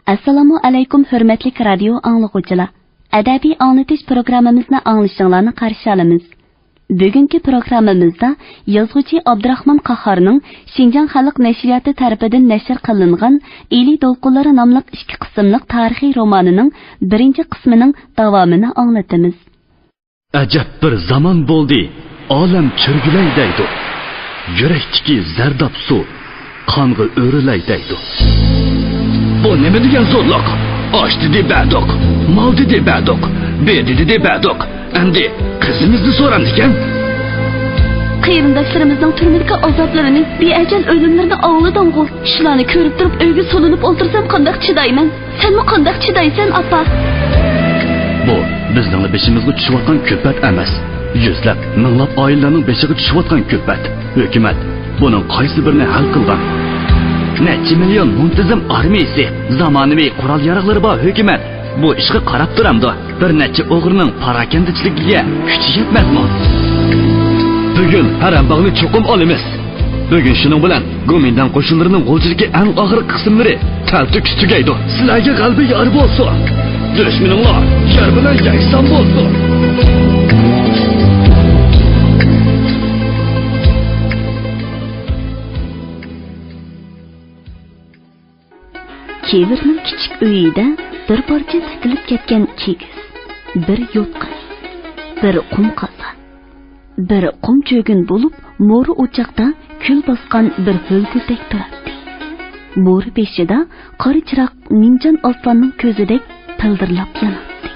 Assalomu alaykum hurmatli radio anglag'uvchilar. Adabiy anglatish programmamizni anglashinglarni qarshi olamiz. Bugungi programmamizda yozuvchi Abdurahmon Qahhorning Xinjiang xalq nashriyati tarafidan nashr qilingan Eli Dolqunlari nomli 2 qismliq tarixiy romanining 1-qismining davomini anglatamiz. Ajab bir zamon bo'ldi, olam chirgilay deydi. Yurakdagi zardob suv qonga o'rilay deydi. Bu nima degan zo'rliq? Osh dedi badok, mol dedi badok, berdi dedi badok. Endi qizimizni so'ramdikan. Qarindoshlarımızın turmudagi azoblarini, beajal o'limlarini angladim-ku. Shularni ko'rib turib uyga solinib o'ltirsam qanday chidayman? Senmi qanday chidaysan, apa? Bu bizning beshimizga tushayotgan ko'pat emas. Yuzlab, minglab oilalarning beshiga tushayotgan ko'pat. Hukumat buning qaysi birini hal qilgan? Necha million muntazam armiyasi, zamonaviy qurol yarog'lari bor hukumat. Bu ishga qarab turamdi. Bir necha o'g'rining parakandichligiga kuchi yetmasmi? Bugun harambog'ni cho'qim olamiz. Bugun shuning bilan Gomindan qo'shinlarining g'o'jiligi eng og'ir qismlari taltik tugaydi. Sizlarga qalbi yor bo'lsin. Dushmaninglar yer bilan yakson bo'lsin. Kevirning kichik uyida bir parcha tikilib ketgan kigiz, bir yo'tqaz, bir qum qozon, bir qum cho'gin bo'lib, mo'ri o'choqda kul bosgan bir ho'lgutek turardi. Mo'ri beshida qora chiroq nimjon osmonning ko'zidek pildirlab yonardi.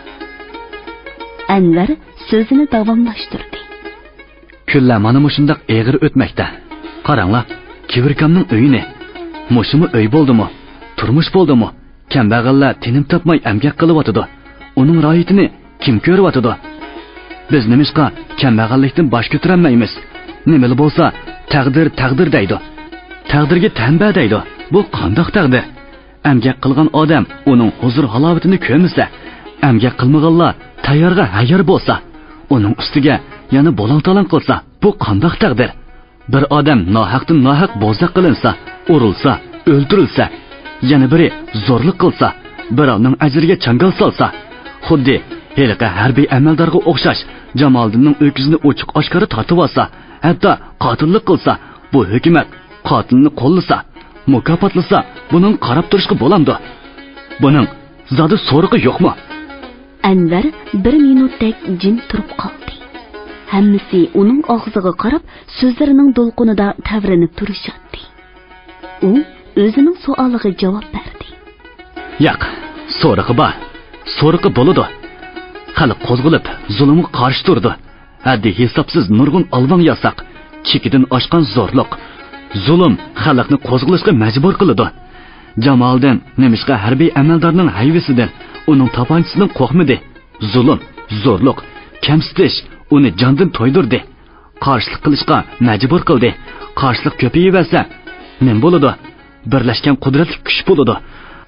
Anvar so'zini davomlashtirdi. Kunlar mana shundoq eg'ir o'tmoqda. Qaranglar, Kevirkamning uyini. Mushimi uy bo'ldimi? Turmush bo'ldimi? Kambag'allar tinim topmay amgak qilyotidi. Uning royitini kim ko'ryotidi? Biz nimishqa kambag'allikdan bosh ko'tarmaymiz. Nima bo'lsa, taqdir deydi. Taqdirga tanba deydi. Bu qandoq taqdir? Amgak qilgan odam uning huzur halovatini ko'rmasa, amgak qilmaganlar tayyorga hayyor bo'lsa, uning ustiga yana bolon-talon qilsa, bu qandoq taqdir? Bir odam nohaqdan nohaq bo'zaq qilinsa, urilsa, o'ldirilsa, yana biri zo'rlik qilsa, birovning ajriga changal solsa, xuddi heliqa harbiy amaldorga o'xshash Jamoliddinning o'kizini ochiq oshkora tortib olsa, hatto qotillik qilsa, bu hukumat qotilni qo'llasa, mukofotlasa, buning qarab turishga bo'lamdi. Buning zodi so'rig'i yo'qmi? Anvar 1 minutdek jim turib qoldi. Hammasi uning og'ziga qarab, so'zlarining do'lqinida tavrinib turishadi. U o'zining savoliga javob berdi. Yo'q, so'rig'i bor. So'rig'i bo'ladi. Xalq qo'zg'ilib, zulmga qarshi turdi. Haddi hisobsiz nurg'un alvon yasoq, chekidan oshgan zo'rliq, zulm xalqni qo'zg'ilishga majbur qiladi. Jamoliddin nemishqa harbiy amaldorning hayvisidan, uning topanchasidan qo'rqmadi. Zulm, zo'rliq, kamsitish uni jondan to'ydirdi. Qarshilik qilishga majbur qildi. Qarshilik ko'payaversa, nima bo'ladi? Birlashgan qudratli kuch bo'ladi.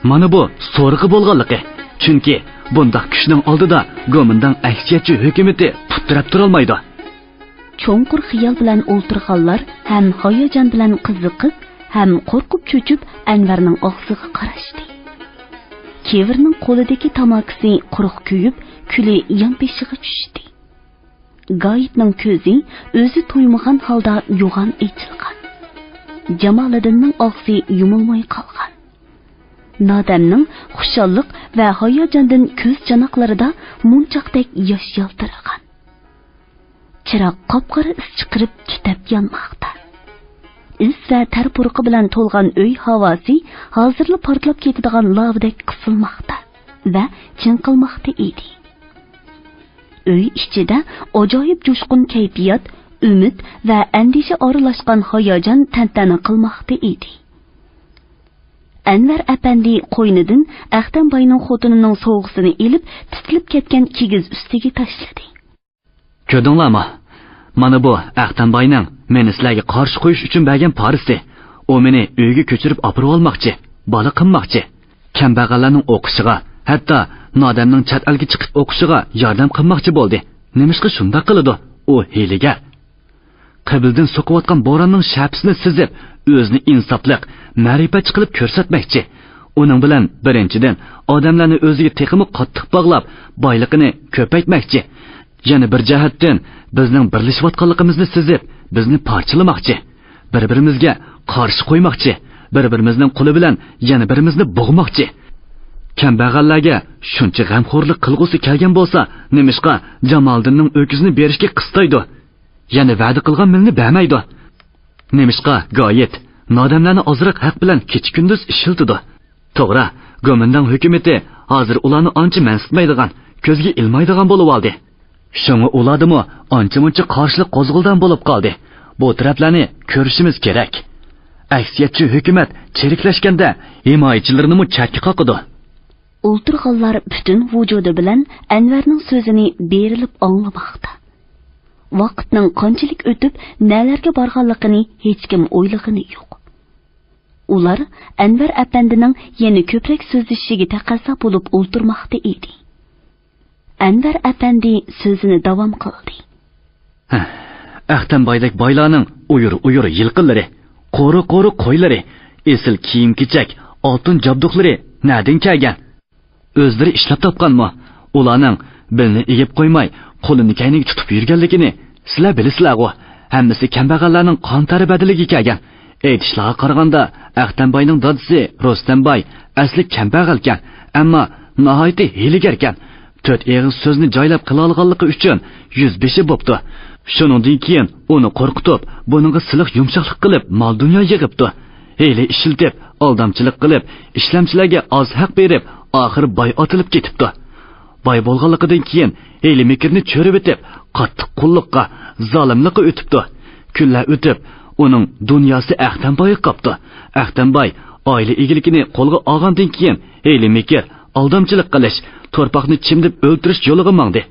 Mana bu so'rig'i bo'lganligi. Chunki bunday kuchning oldida Gomindan aksiyatchi hukumatı putirab tura olmaydi. Cho'nqur xiyol bilan o'ltirganlar ham hayajon bilan qiziqib, ham qo'rqib cho'chib Anvarning og'ziga qarashdi. Kevirning qo'lidagi tamakisi quruq kuyib, kuli yonpeshiga tushdi. G'oyibning ko'zi o'zi to'ymagan holda yo'g'on echilgan. Jamoliddinning og'zi yumilmay qolgan. Nodamning xushalliq va hayajondan ko'z janoqlarida munchoqdek yosh yaltirgan. Chiroq qop-qora is chiqarib tutab yonmoqda. Is va tarpurqi bilan to'lgan uy havosi hozirla portlab ketadigan lavdek qisilmoqda va chinqilmoqda edi. Uy ichida ajoyib jo'shqin kayfiyat, umid va andisha oralashgan hayajon tantana qilmoqda edi. Anvar apandi qo'ynidan Ahtambayning xotinining sovg'isini elib, titilib ketgan kigiz ustiga tashladi. Ko'rdinglarmi? Mana bu Ahtambayning meni sizlarga qarshi qo'yish uchun bergan parisi. U meni uyga ko'chirib olib olmoqchi, bola qilmoqchi. Kambag'allarning o'qishiga, hatto nodamning chet elga chiqib o'qishiga yordam qilmoqchi bo'ldi. Nimishqa shunday qiladi? U hiylagar. Qabildan so'qiyotgan bo'ronning shapsini sizib, o'zini insofliq, ma'rifatchi qilib ko'rsatmoqchi. Uning bilan birinchidan odamlarni o'ziga teqimi qattiq bog'lab, boyligini ko'paytmoqchi. Yana bir jihatdan bizning birlashayotganligimizni sezib, bizni parchalamoqchi. Bir-birimizga qarshi qo'ymoqchi. Bir-birimizning qo'li bilan yana birimizni bo'g'moqchi. Kambag'allarga shuncha g'amxo'rlik qilg'usi kelgan bo'lsa, nimishqa Jamoliddinning o'kizini berishga qistaydi. Yana va'da qilgan milni bermaydi. Nimishqa Goyit nodamlarni ozroq haq bilan kecha-kunduz ishiltidi. To'g'ri, Go'mindan hukumatı hozir ularni ancha mansitmaydigan, ko'zga ilmaydigan bo'lib oldi. Shunga uladimi ancha-muncha qarshilik qo'zg'ildan bo'lib qoldi. Bu taraflarni ko'rishimiz kerak. Aksiyatchi hukumat cheriklashganda himoyachilarini mu chakki qoqidi. O'ltirganlar butun vujudi bilan Anvarning so'zini berilib anglamoqda. Vaqtning qanchalik o'tib, nelarga borganligini hech kim o'ylagani yo'q. Ular Anvar apandining yana ko'proq so'zlashishiga taqozo bo'lib o'ltirmoqda edi. Anvar apandi so'zini davom qildi. Ahtamboydek boylarning uyur yilqillari, qo'ri qo'ylari, esil kiyim-kechak, oltin jabduqlari nadin kelgan? O'zlari ishlab topganmi? Ularning bilni egib qo'ymay, qo'lini kayniga tutib yurganligini sizlar bilasizlar-ku. Hammasi kambag'allarning qon tari badiliga kelgan. Aytishlarga qaraganda Ahtamboyning dadisi Rostamboy asli kambag'alkan, ammo nihoyatda hiylagarkan. 4 eg'iz so'zni joylab qila olganligi uchun 105 bo'pti. Shuningdan keyin uni qo'rqitib, buningga siliq yumshoqlik qilib, mol dunyo yig'ibdi. Hiyla ishiltib, aldamchilik qilib, ishlamchilarga oz haq berib, oxir boy otilib ketibdi. Boy bo'lganligidan keyin hiyla mekrni cho'rib o'tib, qattiq qulluqqa, zolimlikqa o'tibdi. Kunlar o'tib, uning dunyosi Ahtamboy qopdi. Ahtamboy oila egiligini qo'lga olgandan keyin hiyla mekr, aldamchilik qilish, torpaqni chimdib o'ltirish yo'liga mangdi.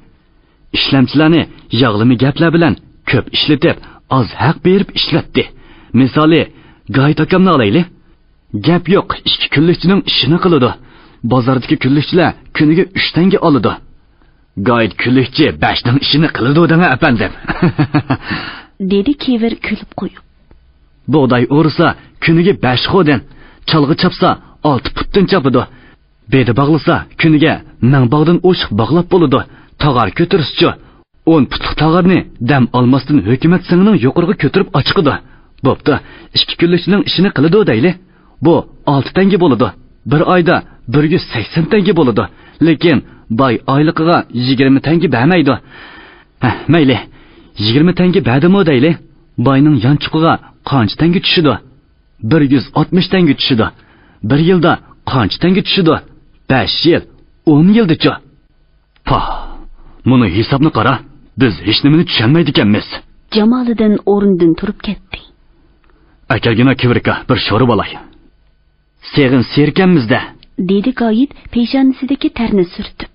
Ishlamchilarni yog'limi gaplar bilan ko'p ishlatib, oz haq berib ishlatdi. Misoli, Goyit akamni olaylik. Gap yo'q, 2 kunlikchining ishini qiladi. Bozordagi kunlikchilar kuniga 3 tanga oladi. Goyit kunlikchi 5 ning ishini qiladi o'danga apandim. Dedi Kevir kulib qo'yib. Bug'doy o'rsa kuniga 5 xo'dan, chalg'i chapsa 6 putdan chapadi. Bedi bog'lasa kuniga 1000 bog'dan o'shiq bog'lab bo'ladi. Tog'ar ko'tirishchi 10 putliq tog'arni dam olmasdan hukumat singining yuqoriga ko'tirib ochiqidi. Bo'pti, 2 kunlikchining ishini qiladi deyli. Bu 6 tanga bo'ladi. Bir oyda 180 tanga bo'ladi. Lekin boy oyliqiga 20 tanga bermaydi. Mayli, 20 tanga berdimi deyli. Boyning yanchiqiga qancha tanga tushidi? 160 tanga tushidi. 1 yilda qancha tanga tushidi? 5 yil, 10 yildacha. Buni hisobni qara. Biz hech nimani tushunmaydi ekanmiz. Jamoliddin o'rnidan turib ketdi. Akalgina kivrika bir sho'rib olay. Seg'in serkanmizda, dedi Goyit peshonasidagi tarni surtib.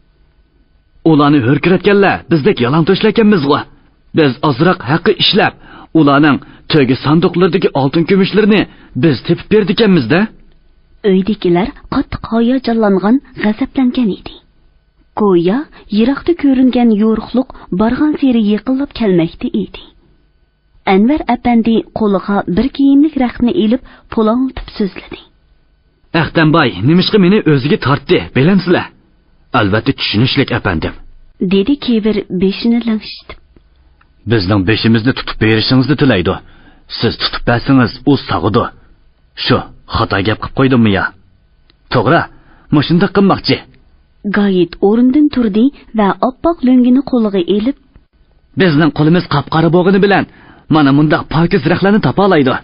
Ularni hurkiratganlar bizdek yalan to'shlaganmiz-ku. Biz ozroq haqqi ishlab, ularning to'gi sanduqlaridagi oltin kumushlarini biz tepib berdikanmiz-da. Uydagilar qattiq hayajonlangan, g'azablangan edi. Go'yo yiroqda ko'ringan yo'riqliq borgan seri yiqilib kelmoqda edi. Anvar apandi qo'liga bir kiyimlik raxtni elib po'lonitib so'zladi. Ahtamboy nimishqa meni o'ziga tortdi, bilamsizlar? Albatta tushunishlik apandim. Dedi Kevir beshini langshitib. Bizning beshimizni tutib berishingizni tilaydi. Siz tutib bersangiz, u sog'idi. Shu, xato gap qilib qo'ydimmi ya? To'g'ri, mashunda qilmoqchi. Goyit o'rnidan turdi va oppoq lo'ngini qo'liga elib, bizning qo'limiz qop-qora bo'lgani bilan mana mundaq pokiz raqlarni topa oladi.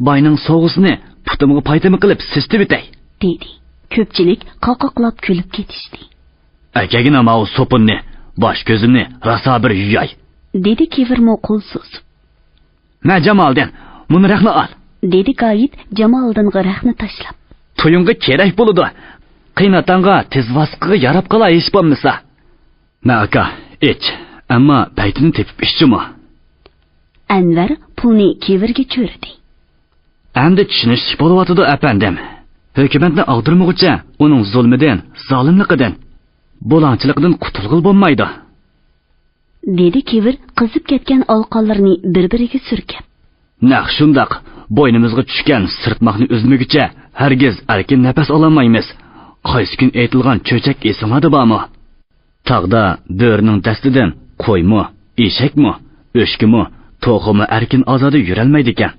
Boyning so'g'isini putimga paytimi qilib sistib bitay, dedi. Ko'pchilik qoqoqlab kulib ketishdi. Akagina mau so'punni, bosh ko'zimni rosa bir yuyay, dedi Kevirmo qo'l so'zib. "Ma Jamoliddin, buni raqni ol", dedi Goyit Jamoliddinga raqni tashlab. "To'yinga kerak bo'ladi. Qiynatanga tez vasqiga yarab qola ish bo'lmasa." "Ma aka, ich, ammo paytini tepib ishchimi?" Anvar pulni Kevirga cho'rdi. "Endi tushunish bo'lyotdi apandim. Hukumatni og'dirmoqcha, uning zulmidan, zolimligidan, bo'lanchiligidan qutulg'il bo'lmaydi", dedi Kevir qizib ketgan olqonlarni bir-biriga surkab. "Naq shundaq, bo'ynimizga tushgan sirtmoqni uzmaguncha hargiz erkin nafas ololmaymiz. Qaysi kun aytilgan cho'chak esinglarda bormi? Tog'da bo'rining dastidan qo'ymi, eshakmi, o'shkimi, to'qimi erkin ozoda yurolmaydi ekan.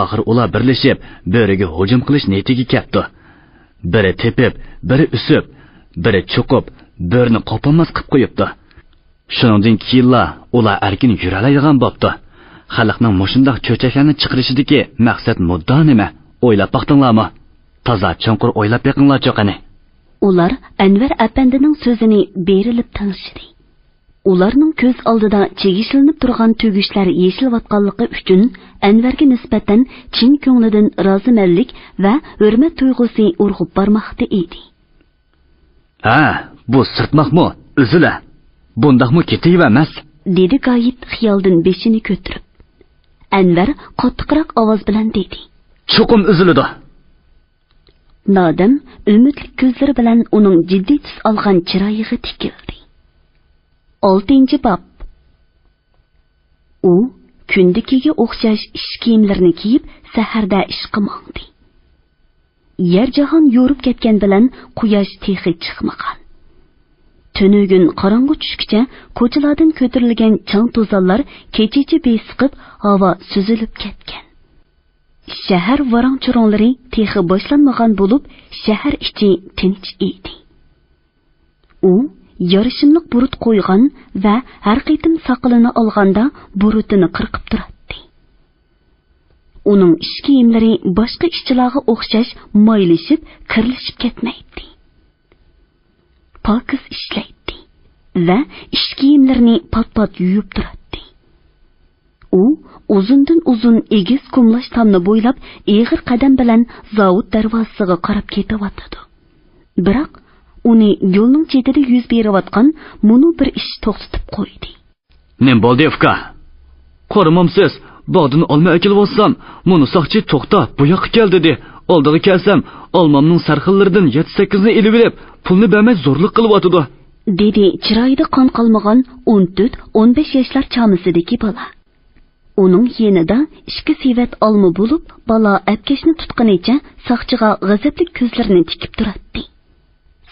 Oxir ular birlashib bo'riga hujum qilish niyatiga keldi. Biri tepib, biri usib, biri cho'qib, bo'rini qo'polmas qilib qo'yibdi. Shuningdan keyinlar ular erkin yuralaydigan bo'pti. Xalqning mushundaq cho'chaklarni chiqarishidagi maqsad muddo nima? O'ylab baqdinglarmi? Toza chonqur o'ylab beqinglar cho'qani. Ular Anvar apandining so'zini berilib tanishdi. Ularning ko'z oldida chegishlanib turgan tugishlar yeshilayotganligi uchun Anvarga nisbatan chin ko'nglidan rozimanlik va hurmat tuyg'usi urg'ib bormoqda edi. Ha, bu sirtmoqmi? O'zila. Bundaqmi ketiy emas? Dedi G'oyib xiyoldan beshini ko'tarib. Anvar qattiqroq ovoz bilan dedi. Chuqum uziladi. Nodam umidli ko'zlari bilan uning jiddiy tus olgan chiroyiga tikildi. 6-bob. U kundikiga o'xshash ish kiyimlarini kiyib saharda ishga mo'ndi. Yer jahon yo'rib ketgan bilan quyosh texi chiqmagan. Tunugun qorong'u tushguncha ko'chalardan ko'tarilgan chang to'zonlar kechichi besiqib havo suzilib ketgan. Shahar varang-churonglari texi boshlanmagan bo'lib, shahar ichi tinch edi. U yorishimliq burut qo'ygan va har qitim saqilini olganda burutini qirqib turadi. Uning ish kiyimlari boshqa ishchilarga o'xshash moylashib, kirlashib ketmaydi. Pokiz ishlaydi va ish kiyimlarini pat-pat yuvib turadi. U uzundan uzun egiz kumlash tomni bo'ylab eg'ir qadam bilan zavod darvozasiga qarab ketyotdi. Biroq uni yo'lning chetida yuz berayotgan munu bir ish to'xtatib qo'ydi. "Nim bo'ldi, uka? Qo'rimimsiz, bog'dan olma ekilib olsam, muni soqchi to'xta, bu yoqqa kel dedi. Oldiga kelsam, olmamning sarxillaridan 7-8 ni ilib olib, pulni bermay zo'rlik qilyotdi." dedi chiroyida qon qolmagan 14-15 yoshlar chamisidagi bola. Uning yenida ikki sevat olma bo'lib, bola apkashni tutqanicha soqchiga g'azabli ko'zlarini tikib turadi.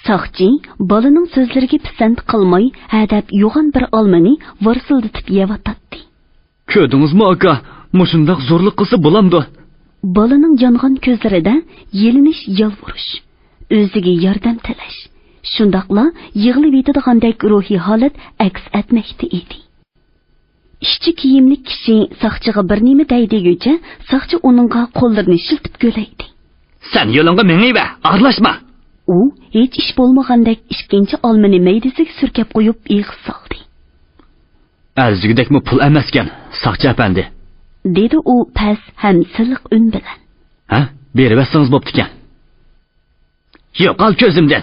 Soqchi bolaning so'zlariga pisand qilmay, hadab yo'g'on bir olmani varsildatib yevatadi. "Ko'rdingizmi aka, mushundaq zo'rlik qilsa bo'lamdi?" Bolaning yongan ko'zlarida yelinish, yolvurish, o'ziga yordam tilash, shundaqla yig'lab yetadigandek ruhiy holat aks etmoqda edi. Ishchi kiyimli kishi soqchiga bir nima deydiguncha, soqchi uningga qo'llarini shiltib go'laydi. "Sen yo'lingga mengayba, aralashma." U hech ish bo'lmagandek ikkinchi olmani maydasiga surkab qo'yib ig'iz soldi. "Arzigidekmi pul emaskan, soqchi apandi?" dedi u past ham siliq un bilan. "Ha, berib bersangiz bo'pti ekan." "Yo'qol ko'zimdan.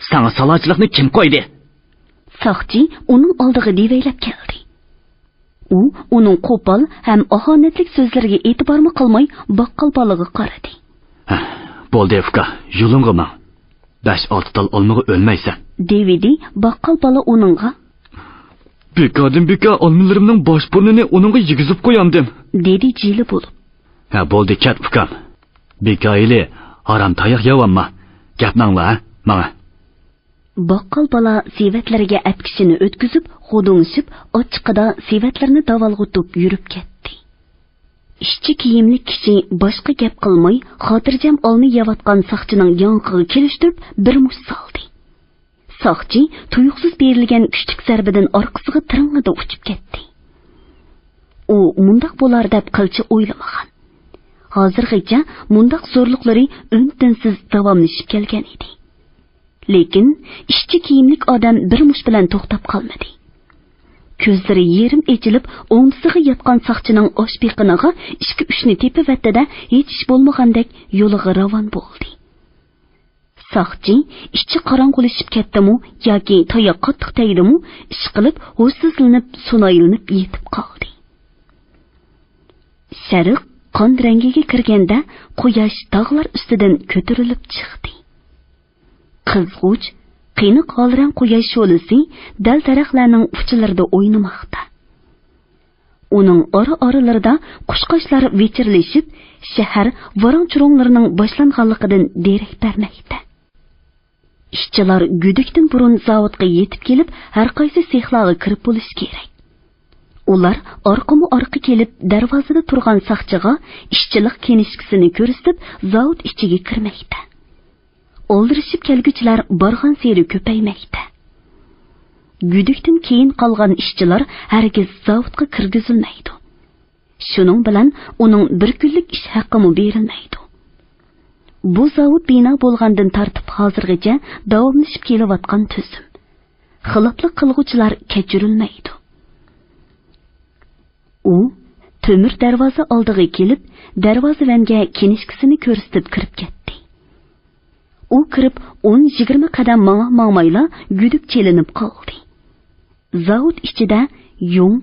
Sana salochilikni kim qo'ydi?" Soqchi uning oldiga devaylab keldi. U uning qo'pol ham ohonatlik so'zlariga e'tibormi qilmay baqqal bolaga qaradi. "Ha, bo'ldi uka, yo'lingga mang. 5-6 tal olmaga o'lmaysan." Devidi baqqal bola uningga "Beka olmalarimning bosh burnini uningga yigizib qo'yamdim", dedi jili bo'lib. "Ha, bo'ldi kat ukam. Bekayli harom tayoq yeyamma. Gapnanglar, mana." Baqqal bola sevatlariga apkishini o'tkazib, xo'dingishib, ochiqida sevatlarni davolg'utib yurib ketdi. Ishchi kiyimli kishi boshqa gap qilmay, xotirjam olma yeyotgan soqchining yonqiga kelishtirib bir mush soldi. Soqchi tuyuqsiz berilgan kuchlik zarbidan orqasiga tiringida uchib ketdi. U mundaq bo'lar deb qilchi o'ylamagan. Hozirgacha mundaq zo'rliqlari untinsiz davomlashib kelgan edi. Lekin ishchi kiyimlik odam bir mush bilan to'xtab qolmadi. Ko'zlari yerim echilib, o'ngsiga yotgan soqchining osh beqiniga 2-3 ni tepib vatda hech ish bo'lmagandek yo'liga ravon bo'ldi. Soqchi ishchi qorong'ulashib ketdimi yoki tayoq qattiq tegdimi, ish qilib, ho'sizlanib, so'noyilib yetib qoldi. Sariq qon rangiga kirganda quyosh tog'lar ustidan ko'tarilib chiqdi. Qizg'uch, qiyniq holran quyosh sho'lisi dal daraxtlarning uchilarida o'ynamoqda. uning ara-aralarida qushqochlar vechirilishib, shahar varong-churonglarning boshlanganligidan derak bermoqda. Ishchilar gudukdan burun zavodga yetib kelib, har qaysi sexlarga kirib bo'lish kerak. Ular orqama-orqa kelib, darvozada turgan saqchiga ishchilik kenishkisini ko'rsatib, zavod ichiga kirmoqda. Oldirishib kelguchilar borgan seri ko'paymoqda. Gudukdan keyin qolgan ishchilar hargiz zavodga kirgizilmaydi. Shuning bilan uning bir kunlik ish haqqi berilmaydi. Bu zavod bino bo'lgandan tortib hozirgacha davomlashib kelayotgan tuzum. Xiloflik qilguvchilar kechirilmaydi. U temir darvoza oldiga kelib, darvozavanga kenishkisini ko'rsatib kirib ketdi. U kirib 10-20 qadam mangmayla guduk chelinib qoldi. Zavod ichida yung,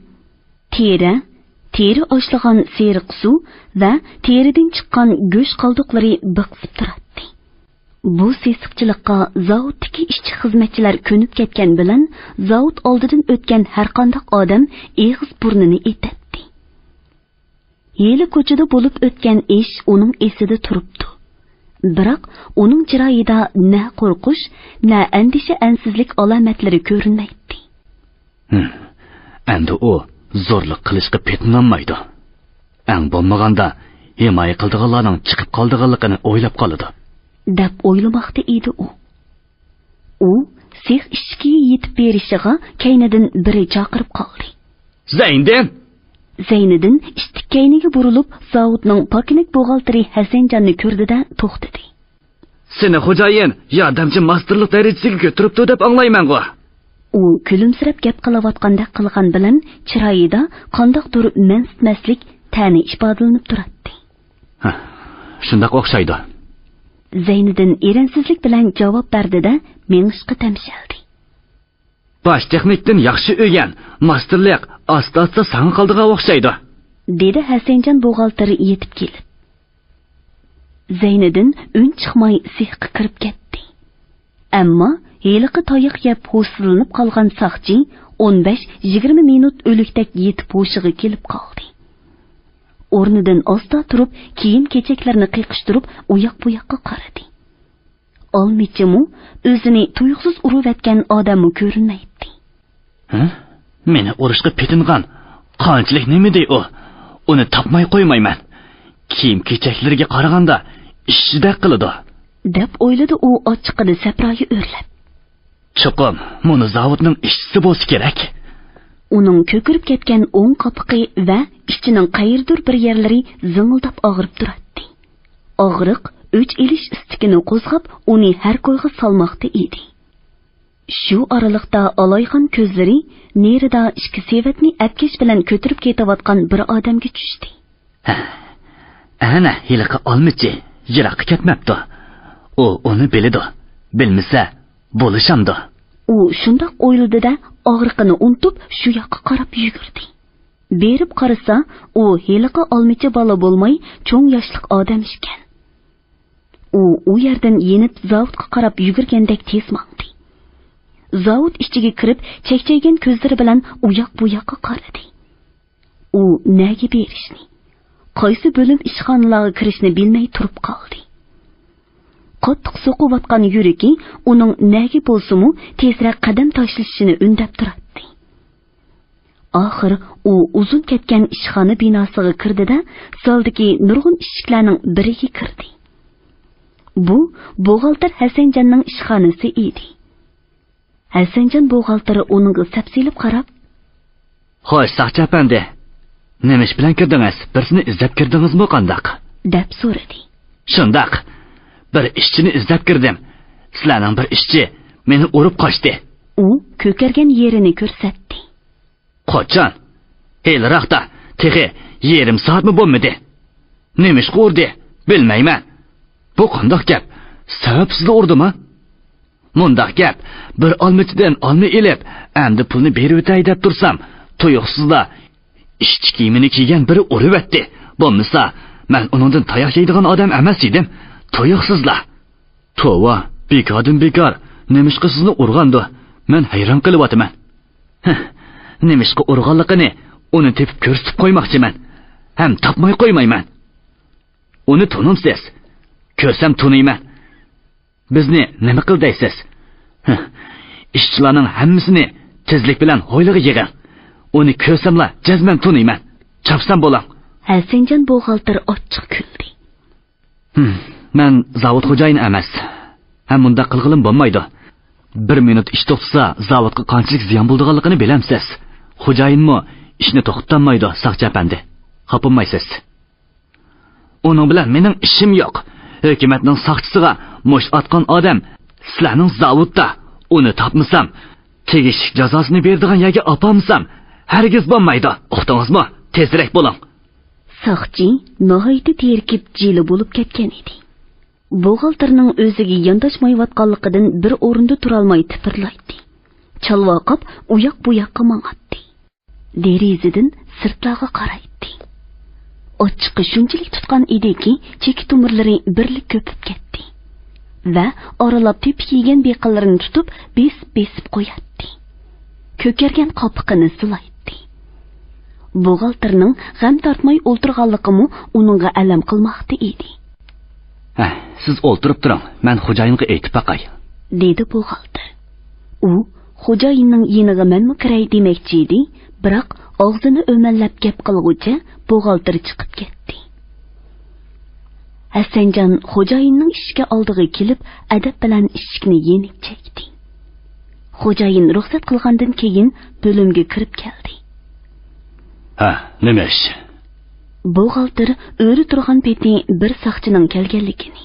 teri oshlagan seriq suv va teridan chiqqan go'sht qoldiqlari biqsib turadi. Bu sesiqchilikqa zavoddagi ishchi xizmatchilar ko'nib ketgan bilan zavod oldidan o'tgan har qanday odam eg'iz burnini etadi. Yeli ko'chada bo'lib o'tgan ish uning esida turibdi. Biroq uning chiroyida na qo'rqish, na andisha ansizlik alomatlari ko'rinmaydi. Endi u zo'rlik qilishga petinolmaydi. Ang bo'lmaganda himoya qildiganlarning chiqib qoldiganligini o'ylab qoladi, deb o'ylamoqda edi u. U sex ishchiga yetib berishiga kaynidan biri chaqirib qoldi. Zayniddin ishtik kayniga burilib, zavodning pokinik buxgalteri Hasanjonni ko'rdida to'xtadi. Seni xo'jayin yordamchi masterlik darajasiga ko'taribdi deb anglayman-ku. U kulimsirab gap qilayotganda qilgan bilan chiroyida qandoqdir mansitmaslik ta'ni ifodalanib turadi. Shundoq o'xshaydi. Zayniddin eransizlik bilan javob berdi-da, mengishqa tamshaldi. Bosh texnikdan yaxshi o'rgan, masterlik asta-asta sana qoldiga o'xshaydi, dedi Hasanjon buxgalteri yetib kelib. Zayniddin un chiqmay sexga kirib ketdi. Ammo heliqi toyiq yeb ho'slanib qolgan saqchi 15-20 minut o'likdak yetib hoshiga kelib qoldi. O'rnidan osta turib, kiyim-kechaklarni qiqishtirib, uyoq-buyoqqa qaradi. Olmichimu o'zini tuyuqsiz urib etgan odamni ko'rinmaydi. Meni urishga petingan qanchalik nimadi u? Uni topmay qo'ymayman. Kiyim-kechaklarga qaraganda ishchida qiladi, deb o'yladi u ochiqida saproyi o'rlab. Chuqum, buni zavodning ishchisi bo'lsa kerak. Uning ko'kirib ketgan o'ng qopiqi va ichining qayerdir bir yerlari zingildab og'rib turadi. Og'riq o'ch elish istikini qo'zg'ab, uni har ko'yga salmoqda edi. Shu oraliqda aloygan ko'zlari nerida ikki sevatni apkesh bilan ko'tirib ketayotgan bir odamga tushdi. Ana, hiliqi olmichi, yiroqqa ketmabdi. U uni biladi. Bilmasa bo'lishamdi. U shundoq o'yladi-da, og'riqini unutib, shu yoqqa qarab yugurdi. Berib qarasa, u hiliqi olmichi bola bo'lmay, cho'ng yoshlik odam ekan. U yerdan yenib zavodga qarab yugurgandek tez mangdi. Zavod ichiga kirib, chekchaygan ko'zlari bilan uyoq-bu yoqqa qaradi. U nega berishni, qaysi bo'lim ishxonalarga kirishni bilmay turib qoldi. Qattiq so'qiyotgan yuragi uning nega bo'lsa-mu tezroq qadam tashlashini undab turadi. Oxir u uzun ketgan ishxona binosiga kirdi-da, soldagi nurg'un eshiklarning biriga kirdi. Bu buxgalter Hasanjonning ishxonasi edi. Hasanjon buxgalteri uningga sapsilib qarab, "Xo'sh, saqchi apandi, nima ish bilan kirdingiz? Birsini izlab kirdingizmi qandaq?" deb so'radi. "Shundoq. Bir ishchini izlab kirdim. Sizlarning bir ishchi meni urib qochdi." U ko'kargan yerini ko'rsatdi. "Qochon? Elroqda, teg'i yerim soatmi bo'lmadi. Nima ish qildi? Bilmayman. Bu qandoq gap? Sababsiz urdimi? Mundaq gap, bir olmichidan olma elib, endi pulni berib o'tay deb tursam, tuyuqsizlar ishchi kiyimini kiygan biri urib o'tdi. Bo'lmasa, men uningdan tayoq yeydigan odam emas edim. Tuyuqsizlar. Tova, bekor, nemishqa sizni urgandi. Men hayron qilyapman. Nemishqa urganligini Uni tepib ko'rsatib qo'ymoqchiman. Ham topmay qo'ymayman. Uni tunimsiz. Ko'rsam tuniyman. Bizni nima qil deysiz? İşçilarning hammasini tezlik bilan hoyliga yig'ing. Uni ko'rsamla jazman tuniyman. Chapsam bo'lang. Hasanjon buxgalter ochiq kuldi. Men zavod xo'jayini emas. Ham bunda qilg'ilim bo'lmaydi. 1 minut ish to'xtasa, zavodga qanchalik ziyon bo'lganligini bilamsiz. Xo'jayinmi ishni to'xtatmaydi, saqchi apandi. Xapamaysiz. Uning bilan mening ishim yo'q. Hukumatning saqchisiga mush atgan odam sizlarning zavodda uni topmasam, tegishli jazosini beradigan yerga opamsam, hargiz bo'lmaydi. Uqdingizmi? Tezroq bo'ling. Saqchi nihoyatda terkib jili bo'lib ketgan edi. Buxgalterning o'ziga yondashmayotganligidan bir o'rinda tura olmay tipirlaydi. Chalvoqib uyoq bu yoqqa mang'atdi. Derazadan sirtlarga qaraydi. Ochiqi shunchalik tutgan ediki, cheki tomirlari birlik ko'pib ketdi. Va oralab tepib yegan beqinlarini tutib, besib qo'yadi. Ko'kargan qopiqini silaydi. Buxgalterning g'am tortmay o'ltirganligimi uningga alam qilmoqda edi. Siz o'ltirib turing, men xo'jayinga aytib baqay, dedi buxgalter. U xo'jayinning yeniga menmi kiray demoqchi edi, biroq og'zini o'mallab gap qilg'ucha buxgalter chiqib ketdi. Hasanjon xo'jayinning ishga oldiga kelib, adab bilan eshikni yenik chekdi. Xo'jayin ruxsat qilgandan keyin bo'limga kirib keldi. Nima ish? Buxgalter o'ri turgan peti bir saqchining kelganligini,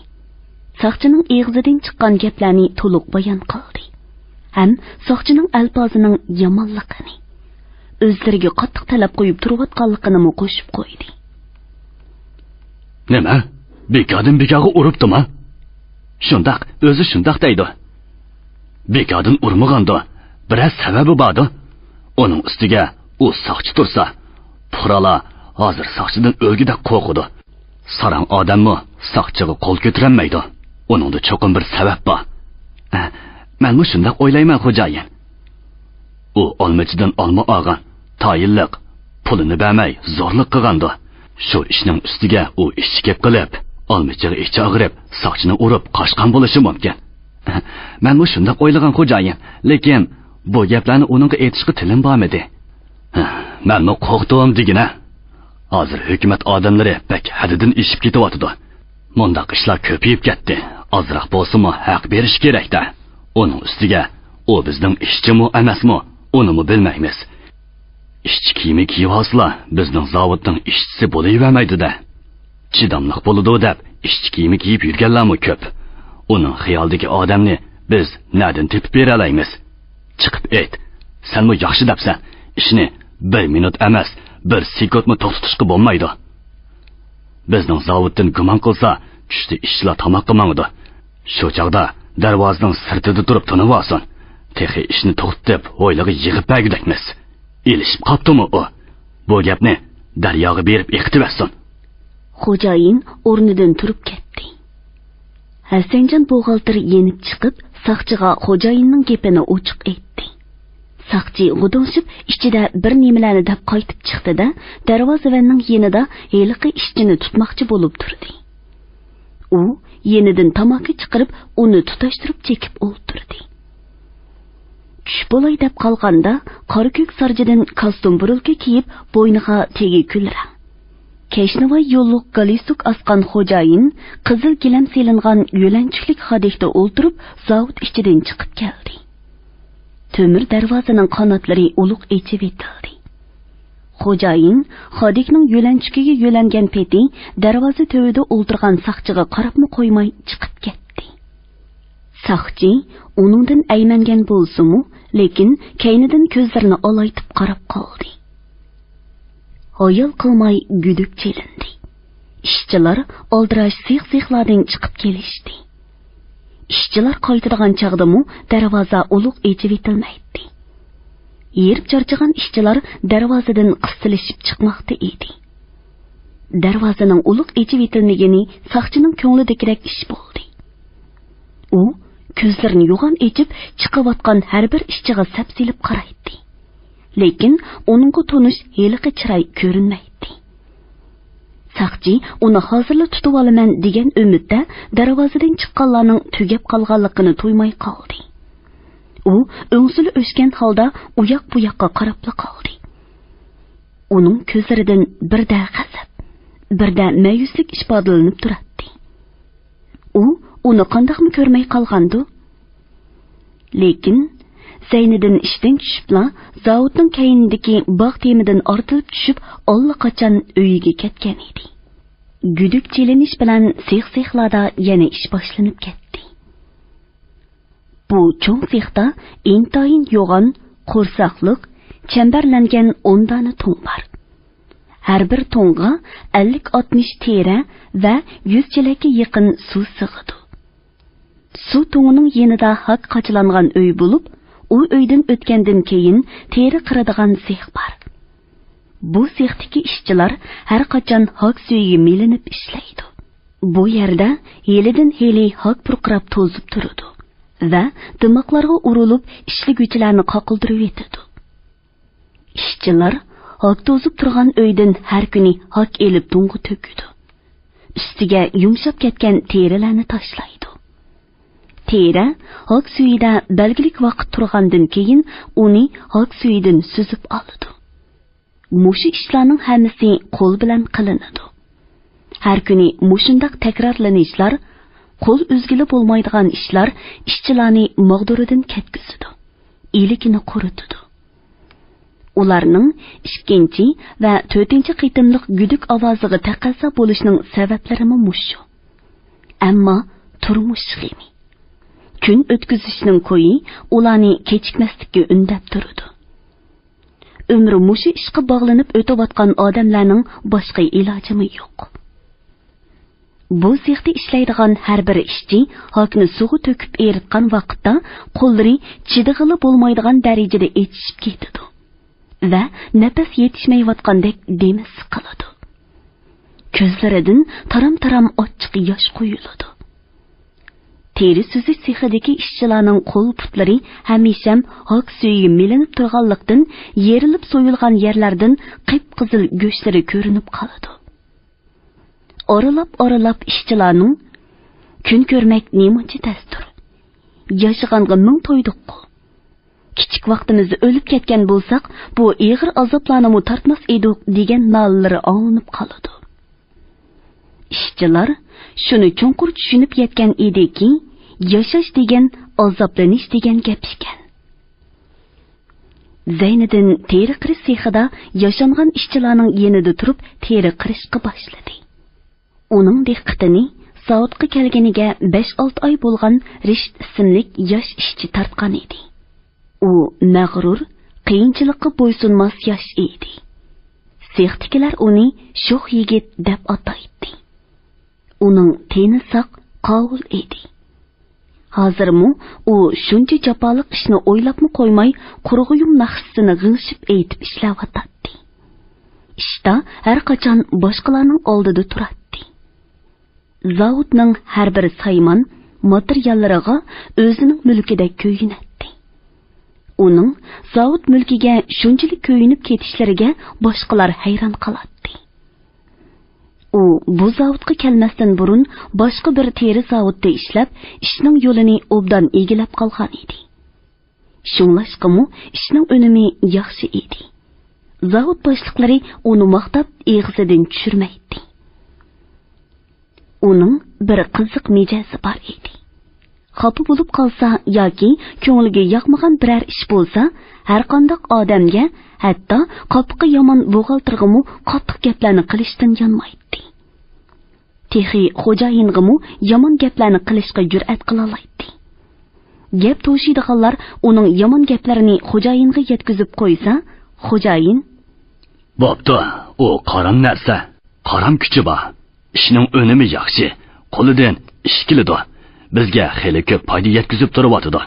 saqchining eg'izidan chiqqan gaplarni to'liq bayon qildi. Ham saqchining alpozining yomonligini, o'zlariga qattiq talab qo'yib turayotganligini qo'shib qo'ydi. Nima? Bekodan bekoga uribdimi? Shundaq, o'zi shundaq deydi. Bekodan urmaganda biroz sababi bordi. Uning ustiga u saqchi tursa, puxrola hozir saqchidan o'lgida qo'rqidi. Sarang odammi saqchiga qo'l ko'tarmaydi. Uningda cho'qim bir sabab bor. Men shundaq o'ylayman, xo'jayin. U olmachidan olma olgan, tayinliq, pulini bermay zo'rlik qilgandi. Shu ishning ustiga u ishchi kep qilib, olmachiga ichi og'rib, saqchini urib qochgan bo'lishi mumkin. Men shundaq o'ylagan, xo'jayin, lekin bu gaplarni uningga aytishga tilim bormadi. Men qo'rqdim degina. Hozir hukumat odamlari pek hadidan ishib ketyapti. Mundaq ishlar ko'payib ketdi. Ozroq bo'lsa-mu haq berish kerak-da. Uning ustiga u bizning ishchimi emasmi, unimi bilmaymiz. Ishchi kiyimi kiyib olsa, bizning zavodning ishchisi bo'lavermaydi-da. Chidamliq bo'ladi deb ishchi kiyimi kiyib yurganlarmi ko'p. Uning xiyolidagi odamni biz nadan tepib bera olamiz? Chiqib ayt. Senmi yaxshi debsan, ishni 1 minut emas, 1 sekundmi to'xtatishga bo'lmaydi. Bizning zavoddan gumon qilsa, tushda ishchilar tomoq qilmaydi. Shu chaqda darvozaning sirtida turib tunib olsin. Texi ishni to'xtatib, o'ylig'i yig'ib bergudakmiz. Elishib qoptimi u? Bu gapni daryoga berib eqitib bersin. Xo'jayin o'rnidan turib ketdi. Hasanjon buxgalter yenib chiqib, saqchiga xo'jayinning gapini ochiq aytdi. Saqchi g'udonshib ichida bir nimalarni deb qaytib chiqdi-da, darvozaning yenida heliqi ishchini tutmoqchi bo'lib turdi. U yenidan tamaki chiqarib, uni tutashtirib chekib o'ltirdi. Tush bo'lay deb qolganda, qora ko'k sarjidan kostyum burulka kiyib, bo'yniga tegi kulrang Keşnava yolluk galistuk asqan xo'jayin qizil gilam selingan yo'lanchiklik xodikda o'ltirib, zavod ichidan chiqib keldi. Temir darvozaning qanotlari uluq echib etildi. Xo'jayin xodikning yo'lanchikiga yo'langan peti darvoza tövida o'ltirgan saqchiga qarabmi qo'ymay chiqib ketdi. Saqchi uningdan aymangan bo'lsa-mu, lekin kaynidan ko'zlarini olaytib qarab qoldi. Hayal qilmay guduk chelindi. Ishchilar oldirash siq-siqlardan chiqib kelishdi. Ishchilar qaytadigan chaqda-mu darvoza uluq echib etilmaydi. Yerib charchagan ishchilar darvozadan qistilishib chiqmoqda edi. Darvozaning uluq echib etilmagani saqchining ko'nglidagidek ish bo'ldi. U ko'zlarini yo'g'on echib chiqayotgan har bir ishchiga sapsilib qaraydi. lekin uningga tonish heliqi chiray ko'rinmaydi. Saqchi uni hozirla tutib olaman degan umidda darvozadan chiqqanlarning tugab qolganligini to'ymay qoldi. U o'ngsili o'sgan holda uyoq bu yoqqa qarab qoldi. Uning ko'zlaridan birda g'azab, birda ma'yuslik ifodalanib turadi. U uni qandoqmi ko'rmay qolgandi? Lekin Zayniddin ishdan tushibla zavodning kayinidagi bog' temidan ortilib tushib, allaqachon uyiga ketgan edi. Guduk chelinish bilan sex-sexlarda yana ish boshlanib ketdi. Bu cho'ng sexda intayin yo'g'on, qo'rsaqliq, chambarlangan 10 dona to'ng bor. Har bir to'ngga 50-60 tera va 100 chelakka yaqin suv sig'idi. Suv to'ngining yanida haq qochilangan uy bo'lib, u uydan o'tgandan keyin teri qiradigan sex bor. Bu sexdagi ishchilar har qachon haq suyiga melinib ishlaydi. Bu yerda helidan heli haq purqirab to'zib turadi va dimoqlarga urilib ishliguvchilarni qoqildirib yetadi. Ishchilar haq to'zib turgan uydan har kuni haq elib to'ng'i to'kidi. Ustiga yumshab ketgan terilarni tashlaydi. Tera haq suyida belgilik vaqt turgandan keyin uni haq suyidan suzib oladi. Mushu ishlarning hammasi qo'l bilan qilinadi. Har kuni mushundaq takrorlanishlar, qo'l o'zgili bo'lmaydigan ishlar ishchilarni mag'duridan ketkizadi, ilikini quritadi. Ularning 2 va 4 qitimliq guduk ovoziga taqassa bo'lishning sabablari mushu. Ammo turmush ximi. Kun o'tkazishning ko'yi ularni kechikmaslikka undab turadi. Umri mushu ishga bog'lanib o'tayotgan odamlarning boshqa iloji yo'q. Bu sexda ishlaydigan har bir ishchi hokni suvga to'kib eritgan vaqtda qo'llari chidig'ili bo'lmaydigan darajada etishib ketadi va nafas yetishmayotgandek demi siqiladi. Ko'zlaridan taram-taram ochiq yosh quyiladi. Teri suzish sexidagi ishchilarning qo'l-putlari hamisham haq suyiga melinib turganlikdan yerilib so'yilgan yerlardan qip-qizil go'shtlari ko'rinib qoladi. Oralab ishchilarning kun ko'rmak nemuncha dastur. Yashag'anga ming to'ydiq-ku. Kichik vaqtimizda o'lib ketgan bo'lsak, bu ig'ir azoblarni tortmas edik degan nollar anglanib qoladi. Ishchilar shuni chunqur tushunib yetgan ediki, yashash degan azoblanish degan gap ekan. Zayniddin teri qirish sexida yashangan ishchilarning yanida turib teri qirishga boshladi. Uning diqqatini zavodga kelganiga 5-6 oy bo'lgan Risht ismli yosh ishchi tortgan edi. U mag'rur, qiyinchilikqa bo'ysunmas yosh edi. Sexdagilar uni sho'x yigit deb ataydi. Uning teni saq, qovul edi. Hozirmi u shuncha jafoliq ishni o'ylabmi qo'ymay, qurg'uyum naqshisini g'ingshib aytib ishlayotdi. Ishda har qachon boshqalarning oldida turadi. Zavodning har bir saymon materiallariga o'zining mulkidek ko'yinadi. Uning zavod mulkiga shunchalik ko'yinib ketishlariga boshqalar hayron qoladi. U bu zavodga kelmasdan burun boshqa bir teri zavodda ishlab, ishning yo'lini obdan egilab qolgan edi. Shunlashqimi ishning unumi yaxshi edi. Zavod boshliqlari uni maqtab eg'zidan tushirmaydi. Uning bir qiziq mijozi bor edi. Xafa bo'lib qolsa yoki ko'ngliga yoqmagan biror ish bo'lsa, har qanday odamga, hatto qopqi yomon buxgalterg'imu qattiq gaplarni qilishdan yonmaydi. Texi xo'jaying'imu yomon gaplarni qilishga jur'at qila oladi. Gap to'shiydiganlar uning yomon gaplarini xo'jayinga yetkazib qo'ysa, xo'jayin "Bo'pti, u qaram narsa, qaram kuchi bor. Ishning unumi yaxshi, qo'lidan ish keladi. Bizga xeli ko'p foyda yetkazib turibdi.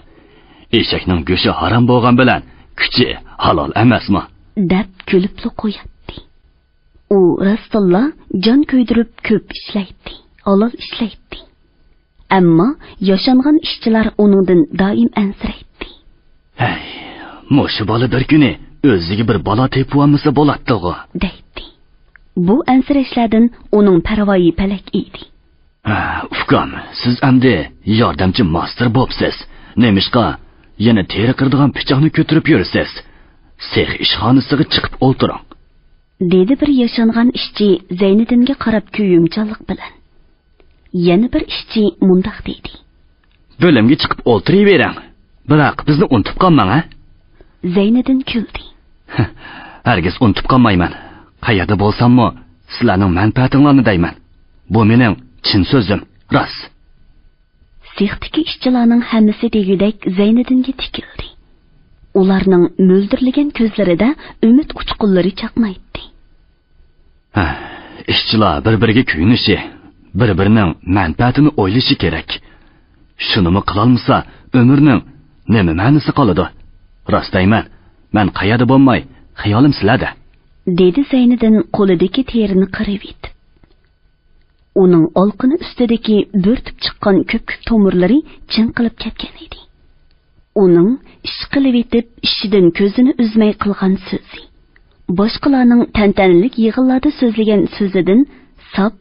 Eshakning go'shi harom bo'lgan bilan kuchi halol emasmi?" deb kulib qo'yadi. U rasululloh jon ko'ydirib ko'p ishlaydi, halol ishlaydi. Ammo yashangan ishchilar uningdan doim ansiraydi. "Hey, mushu bola bir kuni o'ziga bir balo tepib olmasa bo'ladi-ku, deydi. Bu ansirashlardan uning parvoyi palak edi. Ukam, siz endi yordamchi master bo'psiz. Nemishqa yana teri qirdigan pichoqni ko'tarib yursiz? Sex ishxonasiga chiqib o'tiring, dedi bir yashangan ishchi Zayniddinga qarab kuyimchanlik bilan. Yana bir ishchi mundaq dedi. Bo'limga chiqib o'tiravering. Biroq bizni unutib qolmang, ha? Zayniddin kuldi. Hargiz unutib qolmayman. Qayerda bo'lsam-mo, sizlarning manfaatinglarni deyman. Bu mening chin so'zim, rost. Sextiki ishchilarning hammasi degudek Zayniddinga tikildi. Ularning mo'ldirlagan ko'zlarida umid uchqunlari chaqnaydi. Ishchilar bir-biriga kuyinishi, bir-birining manfaatini o'ylashi kerak. Shunimi qilolmasa, umrning nima ma'nosi qoladi? Rost deyman, men qayerda bo'lmay, xayolim sizlarda, dedi Zayniddin qo'lidagi terini qirib etib. Uning olqini ustidagi bo'rtib chiqqan ko'p-ko'p tomirlari chinqilib ketgan edi. Uning ish qilib etib, ishidan ko'zini uzmay qilgan so'zi, boshqalarning tantanalik yig'inlarda so'zlagan so'zidan sap,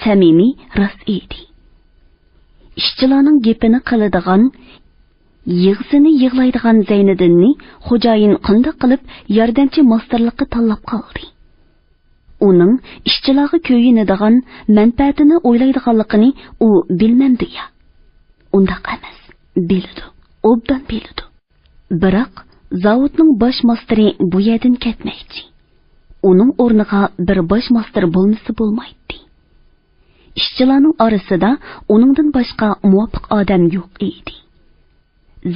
samimiy, rost edi. Ishchilarning gapini qiladigan, yig'sini yig'laydigan Zayniddinni xo'jayin qanday qilib yordamchi masterlikka tanlab qoldi. Uning ishchilarga ko'yinadigan, manfaatini o'ylaydiganligini u bilmamdi ya. Undaq emas, biladi, obdan biladi. Biroq zavodning bosh masteri bu yerdan ketmaydi. Uning o'rniga bir bosh master bo'lmasa bo'lmaydi. Ishchilarning orasida uningdan boshqa muvofiq odam yo'q edi.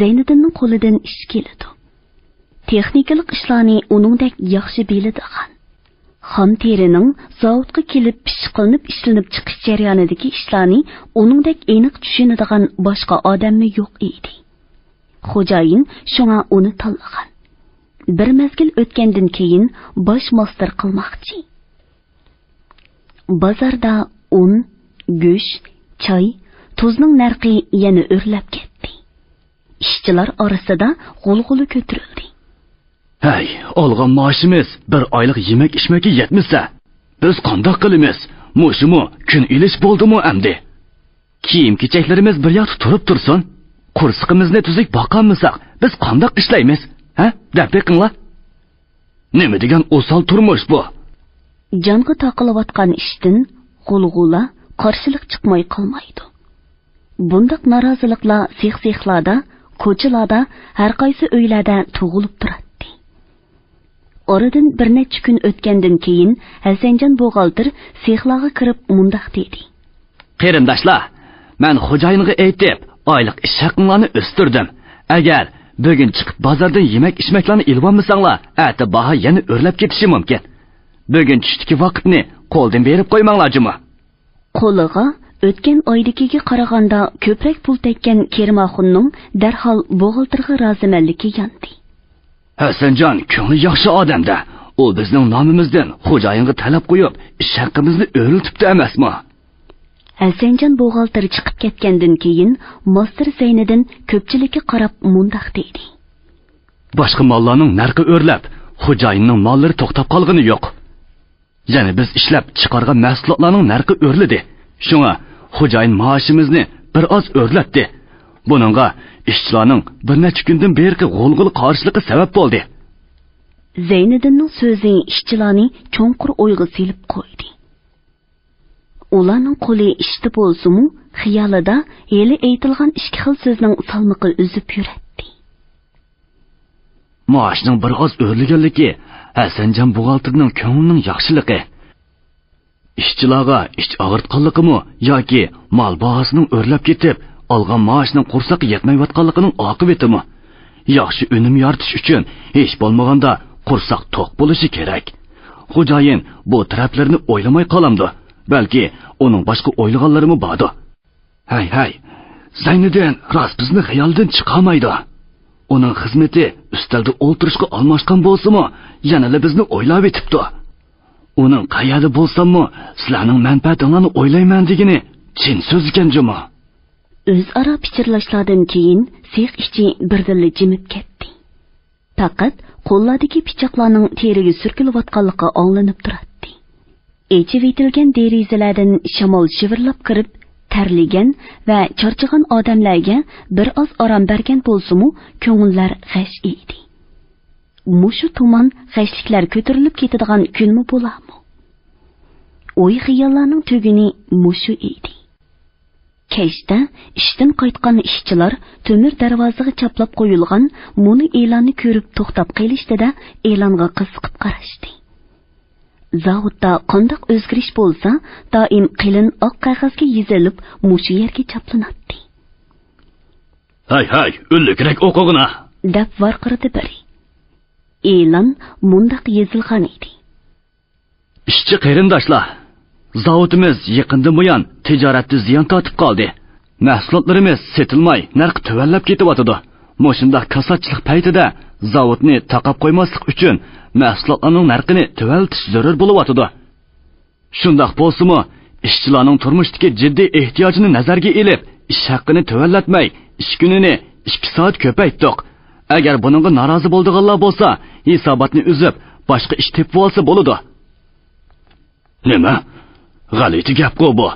Zayniddinning qo'lidan ish keladi. Texnikalik ishlarni uningdek yaxshi biladigan, xom terining zavodga kelib pishqilinib ishlanib chiqish jarayonidagi ishlarni uningdek aniq tushunadigan boshqa odammi yo'q edi. Xo'jayin shunga uni tanlagan. Bir mezgil o'tgandan keyin bosh master qilmoqchi. Bozorda un, go'sht, choy, tuzning narxi yana o'rlab ketdi. Ishchilar orasida g'ulg'uli ko'tarildi. Hey, olgan maoshimiz bir oylik yemak-ichmakka yetmasa, biz qanday qilamiz? Mushimi kun ilish bo'ldimi endi? Kiyim-kechaklarimiz bir yoqda turib tursin, qursiqimizni tuzuk boqolmasak, biz qanday ishlaymiz? Ha? Deb beqinglar. Nima degan o'sal turmush bu? Jonga taqilib ishdan g'ulg'ula qarshilik chiqmay qolmaydi. Bundaq noroziliklar sex-sexlarda, ko'chalarda, har qaysi uylarda tug'ilib turadi. Oradan bir necha kun o'tgandan keyin Hasanjon buxgalter sexlarga kirib mundaq dedi. Qarindoshlar, men xo'jayinga aytib, oylik ish haqinglarni o'stirdim. Agar bugun chiqib bozordan yemak-ichmaklarni ilib olmasanglar, ati baho yana o'rlab ketishi mumkin. Bugun tushdagi vaqtni qo'ldan berib qo'ymanglar-jimi? Qo'liga o'tgan oydagiga qaraganda ko'proq pul tekkan Kerimaxonning darhol buxgalterga rozimanligi yondi. Hasanjon ko'ngli yaxshi odamda. U bizning nomimizdan xo'jayinga talab qo'yib, ish haqimizni o'rlitibdi emasmi? Hasanjon buxgalter chiqib ketgandan keyin master Zayniddin ko'pchilikka qarab mundaq dedi. Boshqa mollarning narxi o'rlab, xo'jayinning mollari to'xtab qolgani yo'q. Yana biz ishlab chiqargan mahsulotlarning narxi o'rladi. Shunga xo'jayin maoshimizni bir oz o'rlatdi. Buningga ishchilarning bir necha kundan beri g'ulg'ul qarshiligi sabab bo'ldi. Zayniddinning so'zi ishchilarni cho'nqur o'yga silib qo'ydi. Ularning qo'li ishda bo'lsa-mu, xiyolida hali aytilgan ikki xil so'zning salmiqi uzib yuradi. Maoshning bir oz o'rlaganligi Hasanjon buxgalterning ko'nglining yaxshiligi. Ishchilarga ish og'ritganligimi yoki mol bahosining o'rlab ketib, olgan maoshning qursaqiga yetmayotganligining oqibatimi? Yaxshi unum yoritish uchun hech bo'lmaganda qursoq to'q bo'lishi kerak. Xo'jayin bu taraflarni o'ylamay qolamdi. Balki uning boshqa o'ylaganlarimi bordi. Hay, Zayniddin rost bizni xayoldan chiqamaydi. Uning xizmati ustalda o'tirishga almashgan bo'lsa-mu, yana bizni o'ylab etibdi. Uning qayerda bo'lsam-mu, sizlarning manfaatinglarni o'ylayman degini chin so'z ekan-juma. O'zaro pichirlashlardan keyin sex ishchi birdilla jimib ketdi. Faqat qo'llardagi pichoqlarning teriga surkilayotganligi anglanib turadi. Echib etilgan derazalardan shamol shivirlab kirib, tarligan va charchagan odamlarga bir oz orom bergan bo'lsa-mu, ko'ngillar g'ash edi. Mushu tuman g'ashliklar ko'tarilib ketadigan kunmi bo'larmi? O'y xiyollarning tuguni mushu edi. Kechda ishdan qaytgan ishchilar temir darvozaga chaplab qo'yilgan muni e'lonni ko'rib to'xtab qolishdi-da, e'longa qiziqib qarashdi. Zavodda qanday o'zgarish bo'lsa, doim qilin oq qog'ozga yozilib, mushu yerga chaplanadi. Hay, o'llikrek o'qig'ina, deb varqirdi biri. E'lon mundaq yozilgan edi. Ishchi qarindoshlar, zavodimiz yaqindan buyon tijoratda ziyon tortib qoldi. Mahsulotlarimiz setilmay, narxi tuvallab ketyapti. Moshunda kasatchilik paytida zavodni taqab qo'ymaslik uchun mahsulotlarning narxini tuvaltish zarur bo'lyapti. Shundoq bo'lsa-mu, ishchilarning turmushdagi jiddiy ehtiyojini nazarga olib, ish haqini tuvallatmay, ish kunini 2 soat ko'paytdik. Agar buningga norozi bo'lganlar bo'lsa, hisobotni uzib, boshqa ish tepib olsa bo'ladi. Nima? G'alati gap-ku bu.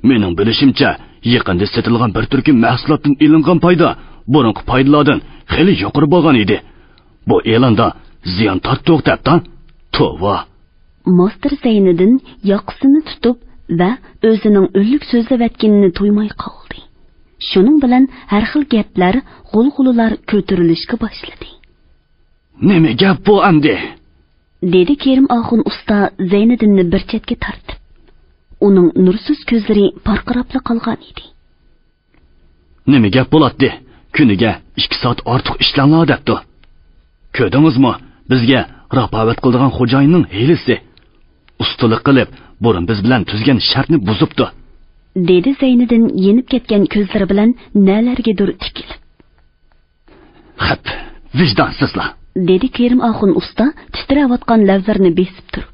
Mening bilishimcha, yaqinda setilgan bir turkum mahsulotdan ilingan foyda burungi foydalardan xeli yuqori bo'lgan edi. Bu e'londa ziyon tortdik debdan. Tova. Master Zayniddin yoqisini tutib va o'zining o'llik so'zlayotganini to'ymay qoldi. Shuning bilan har xil gaplar, g'ulg'ulalar ko'tarilishga boshladi. Nima gap bu amdi? dedi Kerim Oxun usta Zayniddinni bir chetga tortib. Uning nursiz ko'zlari parqirabla qolgan edi. Nima gap bo'ladi? Kuniga 2 soat ortiq ishlanlar debdi. Ko'rdingizmi? Bizga raqobat qiladigan xo'jayinning hilisi. Ustalik qilib, burun biz bilan tuzgan shartni buzibdi. dedi Zayniddin yenib ketgan ko'zlari bilan nalargadir tikilib. Xap, vijdonsizlar, dedi Kerim Oxun usta titrayotgan lablarini besib turib.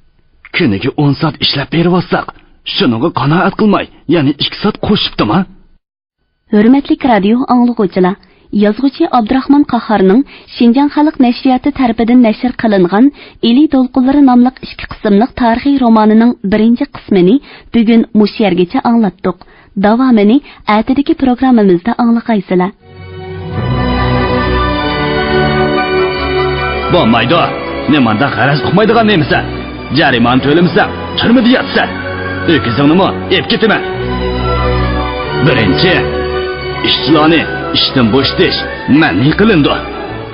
Kuniga 10 soat ishlab berib-olsak, shuningga qanoat qilmay, ya'ni 2 soat qo'shibdimi? Hurmatli radio anglag'uvchilar, yozuvchi Abdurahmon Qahharning Xinjiang xalq nashriyoti tarafidan nashr qilingan Eli to'lqinlari nomli 2 qismli tarixiy romanining 1-qismini bugun mush yergacha anglatdik. Davomini ertadagi programmamizda anglaqaysizlar. Bo'lmaydi. Nemanda g'araz uqmaydigan nemisan? Jarimani to'lamasa, turmada yotsan. O'kizingnimi ep ketaman. Birinchi, ishchilarni ishdan bo'shatish ma'ni qilindi.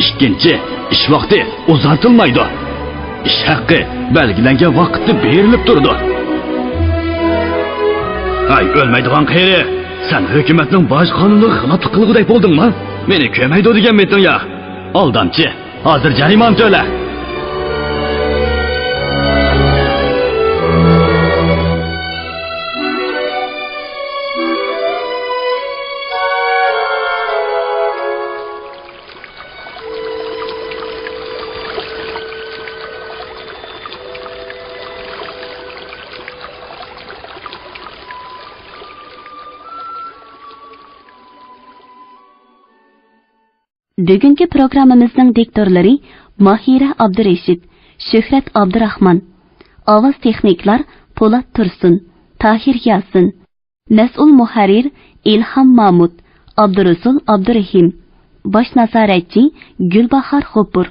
Ikkinchi, ish vaqti uzartilmaydi. Ish haqqi belgilangan vaqtda berilib turdi. Ay, o'lmaydigan qeri, sen hukumatning bosh qonuniga xilof qilgudek bo'ldingmi? Meni ko'maydi degan meting ya. Aldamchi, hozir jarimani to'la. Bugungi programmamizning diktorlari Mahira Abdurashid, Shuhrat Abdurahmon, ovoz texniklar Po'lat Tursun, Tahir Yasin, mas'ul muharrir Ilhom Mahmud, Abdurasul Abdurahim, bosh nazoratchi Gulbahor G'upur.